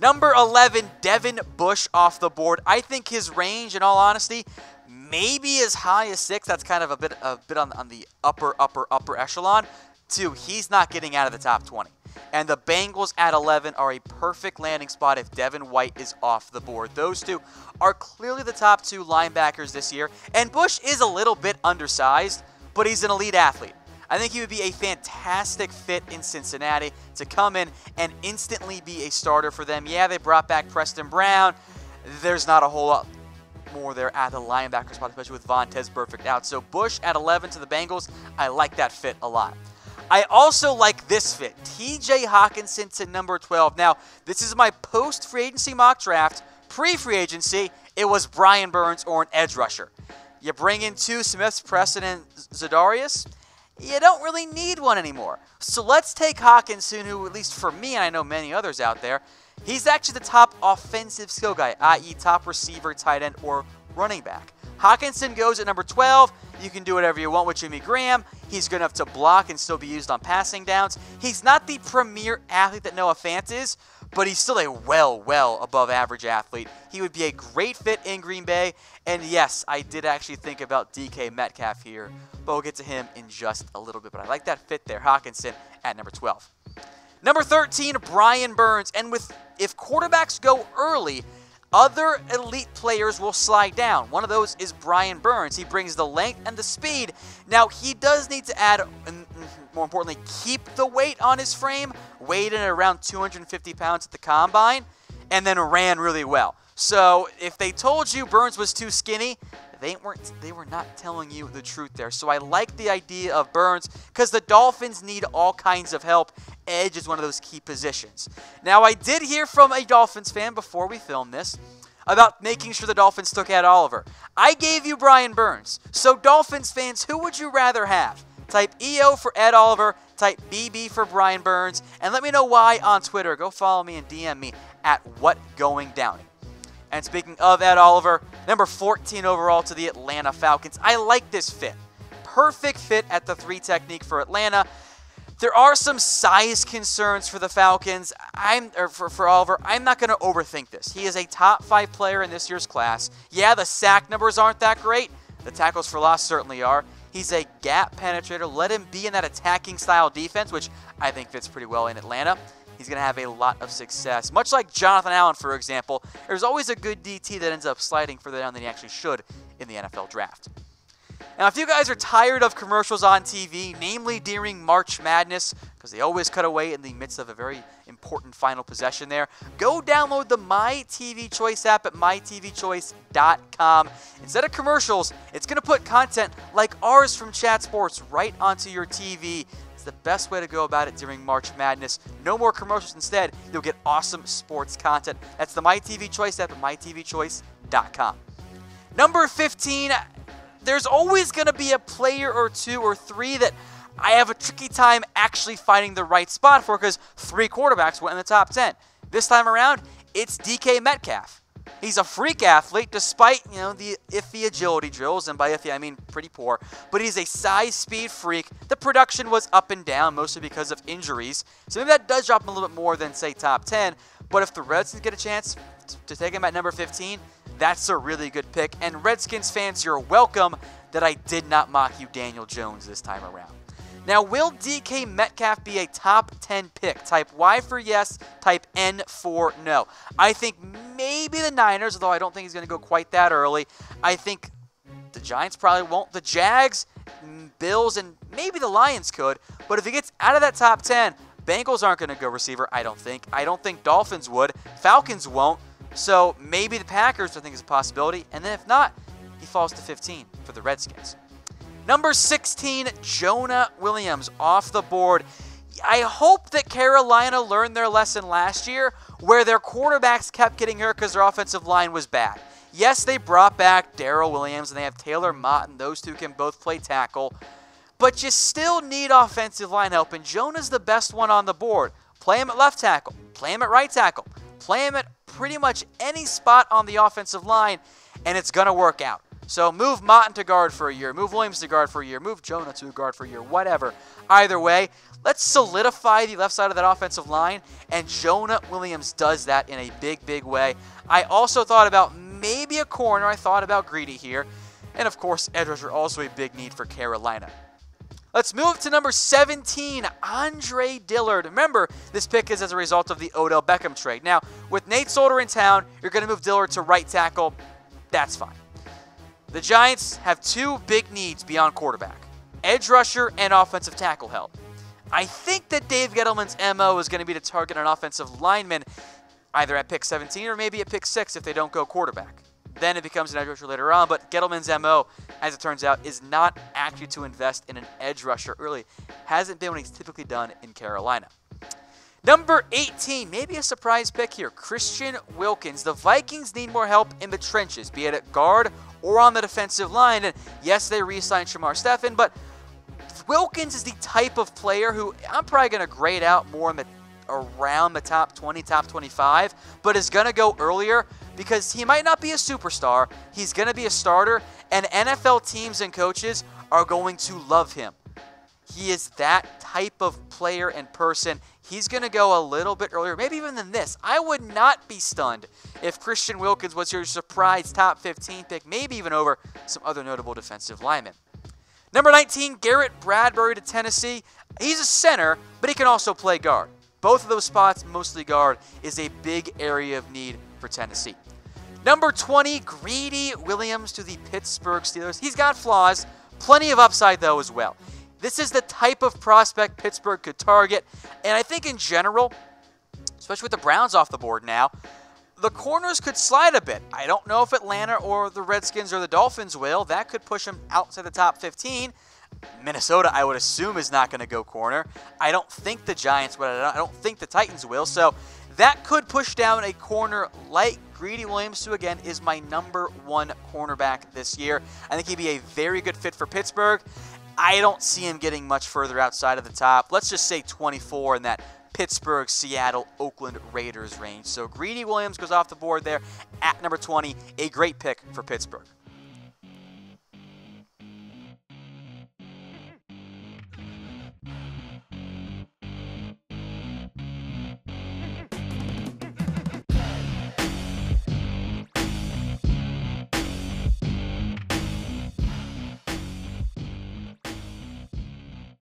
Number 11, Devin Bush off the board. I think his range, in all honesty, maybe as high as 6. That's kind of a bit on the upper echelon. 2, he's not getting out of the top 20. And the Bengals at 11 are a perfect landing spot if Devin White is off the board. Those two are clearly the top 2 linebackers this year. And Bush is a little bit undersized, but he's an elite athlete. I think he would be a fantastic fit in Cincinnati to come in and instantly be a starter for them. Yeah, they brought back Preston Brown. There's not a whole lot more there at the linebacker spot, especially with Vontaze Burfict out. So Bush at 11 to the Bengals, I like that fit a lot. I also like this fit, TJ Hockenson to number 12. Now, this is my post-free agency mock draft. Pre-free agency, it was Brian Burns or an edge rusher. You bring in 2 Smiths, Preston, and Zadarius. You don't really need one anymore. So let's take Hockenson, who, at least for me, and I know many others out there, he's actually the top offensive skill guy, i.e. top receiver, tight end, or running back. Hockenson goes at number 12. You can do whatever you want with Jimmy Graham. He's good enough to block and still be used on passing downs. He's not the premier athlete that Noah Fant is, but he's still a well above average athlete. He would be a great fit in Green Bay. And yes, I did actually think about DK Metcalf here, but we'll get to him in just a little bit. But I like that fit there, Hockenson at number 12. Number 13, Brian Burns. And if quarterbacks go early, other elite players will slide down. One of those is Brian Burns. He brings the length and the speed. Now, he does need to add, and more importantly, keep the weight on his frame. Weighed in at around 250 pounds at the combine, and then ran really well. So, if they told you Burns was too skinny, they were not telling you the truth there. So I like the idea of Burns because the Dolphins need all kinds of help. Edge is one of those key positions. Now, I did hear from a Dolphins fan before we filmed this about making sure the Dolphins took Ed Oliver. I gave you Brian Burns. So Dolphins fans, who would you rather have? Type EO for Ed Oliver, type BB for Brian Burns, and let me know why on Twitter. Go follow me and DM me at WhatGoingDowney. And speaking of Ed Oliver, number 14 overall to the Atlanta Falcons. I like this fit. Perfect fit at the 3 technique for Atlanta. There are some size concerns for the Falcons. For Oliver, I'm not going to overthink this. He is a top 5 player in this year's class. Yeah, the sack numbers aren't that great. The tackles for loss certainly are. He's a gap penetrator. Let him be in that attacking style defense, which I think fits pretty well in Atlanta. He's going to have a lot of success. Much like Jonathan Allen, for example, there's always a good DT that ends up sliding further down than he actually should in the NFL draft. Now, if you guys are tired of commercials on TV, namely during March Madness, because they always cut away in the midst of a very important final possession there, go download the My TV Choice app at mytvchoice.com. Instead of commercials, it's going to put content like ours from Chat Sports right onto your TV. It's the best way to go about it during March Madness. No more commercials. Instead, you'll get awesome sports content. That's the My TV Choice app at mytvchoice.com. Number 15, there's always going to be a player or 2 or 3 that I have a tricky time actually finding the right spot for because 3 quarterbacks went in the top 10. This time around, it's DK Metcalf. He's a freak athlete despite, the iffy agility drills, and by iffy I mean pretty poor, but he's a size speed freak. The production was up and down mostly because of injuries, so maybe that does drop him a little bit more than, say, top 10, but if the Redskins get a chance to take him at number 15, that's a really good pick, and Redskins fans, you're welcome that I did not mock you Daniel Jones this time around. Now, will DK Metcalf be a top 10 pick? Type Y for yes, type N for no. I think maybe the Niners, although I don't think he's going to go quite that early. I think the Giants probably won't. The Jags, Bills, and maybe the Lions could. But if he gets out of that top 10, Bengals aren't going to go receiver, I don't think. I don't think Dolphins would. Falcons won't. So maybe the Packers, I think, is a possibility. And then if not, he falls to 15 for the Redskins. Number 16, Jonah Williams off the board. I hope that Carolina learned their lesson last year where their quarterbacks kept getting hurt because their offensive line was bad. Yes, they brought back Darrell Williams and they have Taylor Mott, and those two can both play tackle. But you still need offensive line help, and Jonah's the best one on the board. Play him at left tackle. Play him at right tackle. Play him at pretty much any spot on the offensive line, and it's going to work out. So move Mott to guard for a year, move Williams to guard for a year, move Jonah to guard for a year, whatever. Either way, let's solidify the left side of that offensive line, and Jonah Williams does that in a big, big way. I also thought about maybe a corner. I thought about Greedy here. And, of course, edge rusher also a big need for Carolina. Let's move to number 17, Andre Dillard. Remember, this pick is as a result of the Odell Beckham trade. Now, with Nate Solder in town, you're going to move Dillard to right tackle. That's fine. The Giants have two big needs beyond quarterback: edge rusher and offensive tackle help. I think that Dave Gettleman's MO is going to be to target an offensive lineman either at pick 17 or maybe at pick 6 if they don't go quarterback. Then it becomes an edge rusher later on, but Gettleman's MO, as it turns out, is not actually to invest in an edge rusher early. Hasn't been what he's typically done in Carolina. Number 18, maybe a surprise pick here, Christian Wilkins. The Vikings need more help in the trenches, be it at guard or on the defensive line. And yes, they re-signed Shamar Stephen, but Wilkins is the type of player who I'm probably going to grade out more in around the top 20, top 25, but is going to go earlier because he might not be a superstar. He's going to be a starter, and NFL teams and coaches are going to love him. He is that type of player and person. He's going to go a little bit earlier, maybe even than this. I would not be stunned if Christian Wilkins was your surprise top 15 pick, maybe even over some other notable defensive linemen. Number 19, Garrett Bradbury to Tennessee. He's a center, but he can also play guard. Both of those spots, mostly guard, is a big area of need for Tennessee. Number 20, Greedy Williams to the Pittsburgh Steelers. He's got flaws, plenty of upside though as well. This is the type of prospect Pittsburgh could target, and I think in general, especially with the Browns off the board now, the corners could slide a bit. I don't know if Atlanta or the Redskins or the Dolphins will. That could push them outside the top 15. Minnesota, I would assume, is not going to go corner. I don't think the Giants will. I don't think the Titans will. So that could push down a corner like Greedy Williams, who again is my number 1 cornerback this year. I think he'd be a very good fit for Pittsburgh. I don't see him getting much further outside of the top. Let's just say 24 in that Pittsburgh, Seattle, Oakland Raiders range. So Greedy Williams goes off the board there at number 20. A great pick for Pittsburgh.